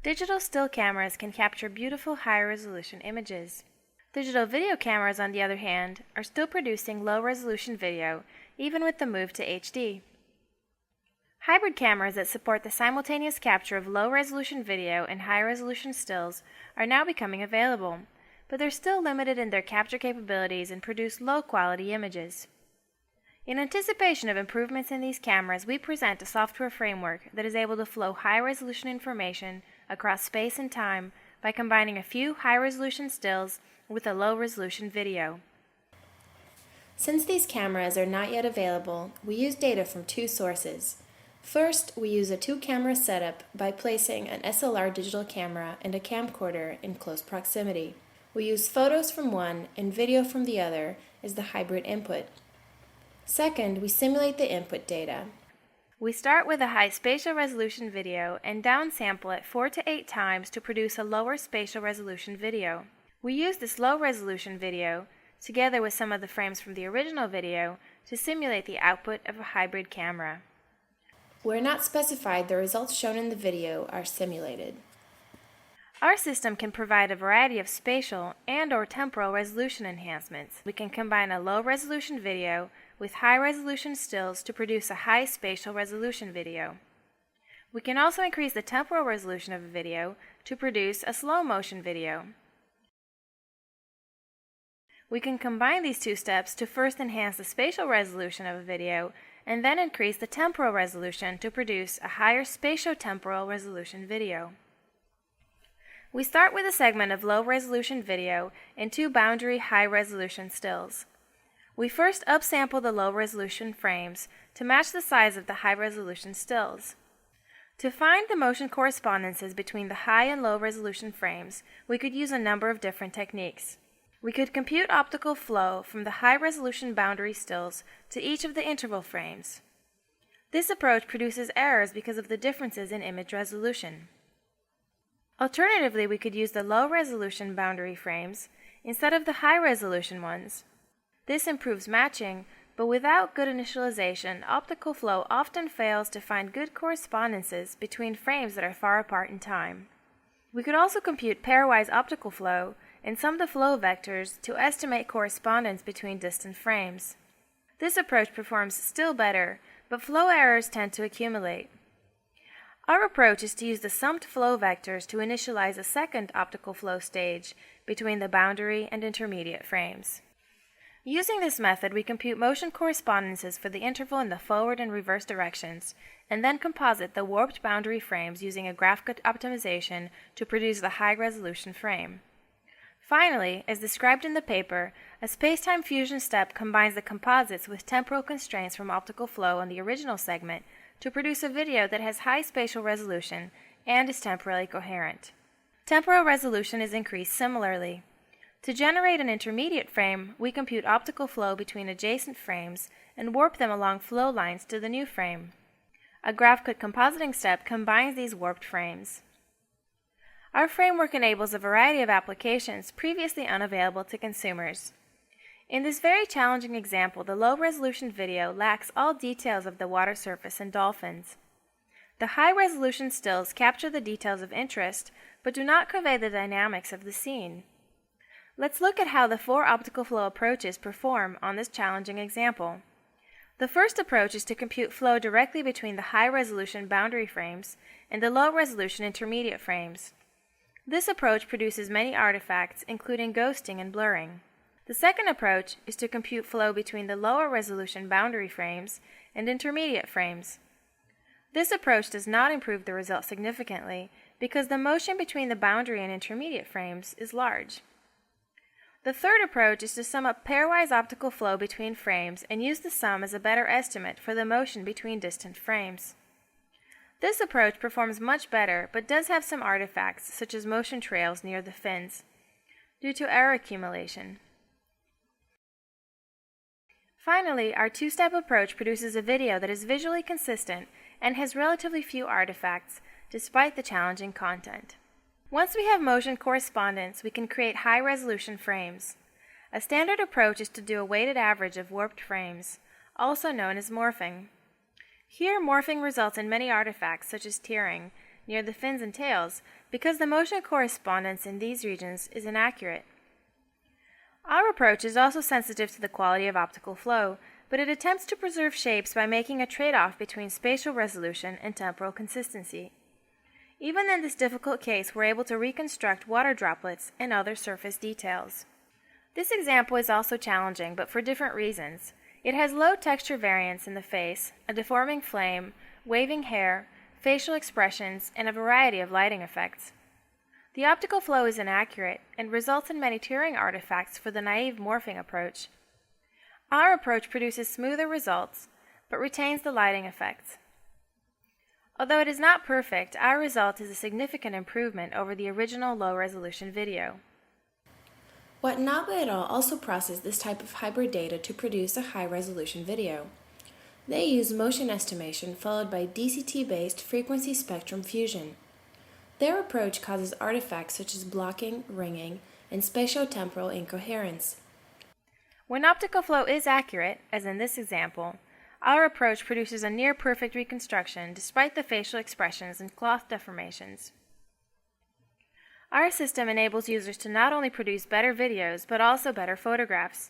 Digital still cameras can capture beautiful high-resolution images. Digital video cameras, on the other hand, are still producing low-resolution video, even with the move to HD. Hybrid cameras that support the simultaneous capture of low-resolution video and high-resolution stills are now becoming available, but they're still limited in their capture capabilities and produce low-quality images. In anticipation of improvements in these cameras, we present a software framework that is able to flow high-resolution information across space and time by combining a few high-resolution stills with a low-resolution video. Since these cameras are not yet available, we use data from two sources. First, we use a two-camera setup by placing an SLR digital camera and a camcorder in close proximity. We use photos from one and video from the other as the hybrid input. Second, we simulate the input data. We start with a high spatial resolution video and downsample it 4 to 8 times to produce a lower spatial resolution video. We use this low resolution video, together with some of the frames from the original video, to simulate the output of a hybrid camera. Where not specified, the results shown in the video are simulated. Our system can provide a variety of spatial and/or temporal resolution enhancements. We can combine a low-resolution video with high-resolution stills to produce a high spatial resolution video. We can also increase the temporal resolution of a video to produce a slow-motion video. We can combine these two steps to first enhance the spatial resolution of a video and then increase the temporal resolution to produce a higher spatio-temporal resolution video. We start with a segment of low-resolution video and 2 boundary high-resolution stills. We first upsample the low-resolution frames to match the size of the high-resolution stills. To find the motion correspondences between the high and low-resolution frames, we could use a number of different techniques. We could compute optical flow from the high-resolution boundary stills to each of the interval frames. This approach produces errors because of the differences in image resolution. Alternatively, we could use the low-resolution boundary frames instead of the high-resolution ones. This improves matching, but without good initialization, optical flow often fails to find good correspondences between frames that are far apart in time. We could also compute pairwise optical flow and sum the flow vectors to estimate correspondence between distant frames. This approach performs still better, but flow errors tend to accumulate. Our approach is to use the summed flow vectors to initialize a second optical flow stage between the boundary and intermediate frames. Using this method, we compute motion correspondences for the interval in the forward and reverse directions, and then composite the warped boundary frames using a graphical optimization to produce the high-resolution frame. Finally, as described in the paper, a spacetime fusion step combines the composites with temporal constraints from optical flow on the original segment to produce a video that has high spatial resolution and is temporally coherent. Temporal resolution is increased similarly. To generate an intermediate frame, we compute optical flow between adjacent frames and warp them along flow lines to the new frame. A graph-cut compositing step combines these warped frames. Our framework enables a variety of applications previously unavailable to consumers. In this very challenging example, the low-resolution video lacks all details of the water surface and dolphins. The high-resolution stills capture the details of interest, but do not convey the dynamics of the scene. Let's look at how the 4 optical flow approaches perform on this challenging example. The first approach is to compute flow directly between the high-resolution boundary frames and the low-resolution intermediate frames. This approach produces many artifacts, including ghosting and blurring. The second approach is to compute flow between the lower resolution boundary frames and intermediate frames. This approach does not improve the result significantly because the motion between the boundary and intermediate frames is large. The third approach is to sum up pairwise optical flow between frames and use the sum as a better estimate for the motion between distant frames. This approach performs much better but does have some artifacts such as motion trails near the fins due to error accumulation. Finally, our 2-step approach produces a video that is visually consistent and has relatively few artifacts despite the challenging content. Once we have motion correspondence, we can create high-resolution frames. A standard approach is to do a weighted average of warped frames, also known as morphing. Here, morphing results in many artifacts such as tearing, near the fins and tails, because the motion correspondence in these regions is inaccurate. Our approach is also sensitive to the quality of optical flow, but it attempts to preserve shapes by making a trade-off between spatial resolution and temporal consistency. Even in this difficult case, we're able to reconstruct water droplets and other surface details. This example is also challenging, but for different reasons. It has low texture variance in the face, a deforming flame, waving hair, facial expressions, and a variety of lighting effects. The optical flow is inaccurate and results in many Turing artifacts for the naive morphing approach. Our approach produces smoother results, but retains the lighting effects. Although it is not perfect, our result is a significant improvement over the original low-resolution video. Watanabe et al. Also process this type of hybrid data to produce a high-resolution video. They use motion estimation followed by DCT-based frequency spectrum fusion. Their approach causes artifacts such as blocking, ringing, and spatiotemporal incoherence. When optical flow is accurate, as in this example, our approach produces a near-perfect reconstruction despite the facial expressions and cloth deformations. Our system enables users to not only produce better videos, but also better photographs.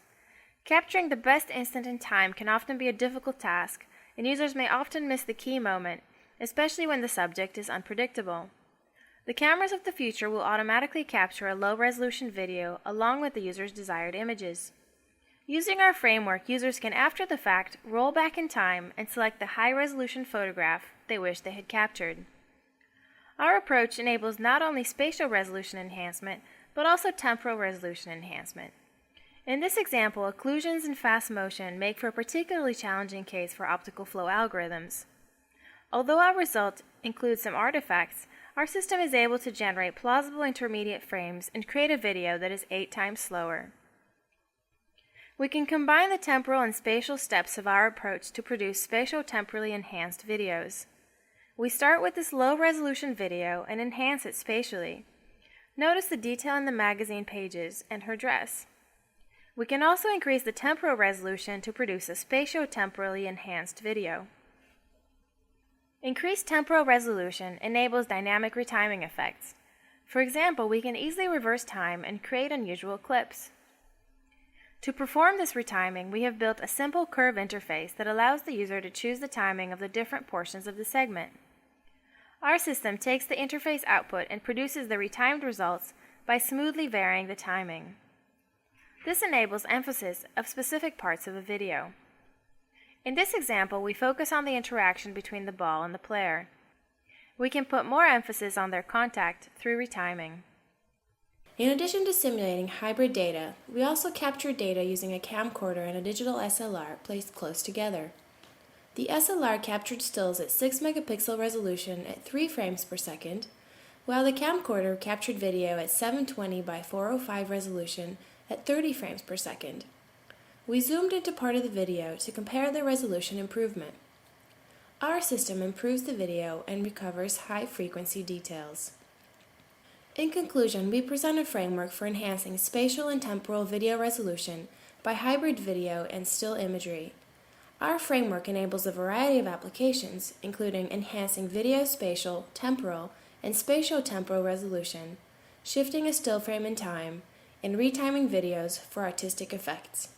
Capturing the best instant in time can often be a difficult task, and users may often miss the key moment, especially when the subject is unpredictable. The cameras of the future will automatically capture a low-resolution video along with the user's desired images. Using our framework, users can, after the fact, roll back in time and select the high-resolution photograph they wish they had captured. Our approach enables not only spatial resolution enhancement, but also temporal resolution enhancement. In this example, occlusions and fast motion make for a particularly challenging case for optical flow algorithms. Although our result includes some artifacts, our system is able to generate plausible intermediate frames and create a video that is 8 times slower. We can combine the temporal and spatial steps of our approach to produce spatio-temporally enhanced videos. We start with this low-resolution video and enhance it spatially. Notice the detail in the magazine pages and her dress. We can also increase the temporal resolution to produce a spatio-temporally enhanced video. Increased temporal resolution enables dynamic retiming effects. For example, we can easily reverse time and create unusual clips. To perform this retiming, we have built a simple curve interface that allows the user to choose the timing of the different portions of the segment. Our system takes the interface output and produces the retimed results by smoothly varying the timing. This enables emphasis of specific parts of a video. In this example, we focus on the interaction between the ball and the player. We can put more emphasis on their contact through retiming. In addition to simulating hybrid data, we also capture data using a camcorder and a digital SLR placed close together. The SLR captured stills at 6 megapixel resolution at 3 frames per second, while the camcorder captured video at 720 by 405 resolution at 30 frames per second. We zoomed into part of the video to compare the resolution improvement. Our system improves the video and recovers high-frequency details. In conclusion, we present a framework for enhancing spatial and temporal video resolution by hybrid video and still imagery. Our framework enables a variety of applications, including enhancing video spatial, temporal, and spatio-temporal resolution, shifting a still frame in time, and retiming videos for artistic effects.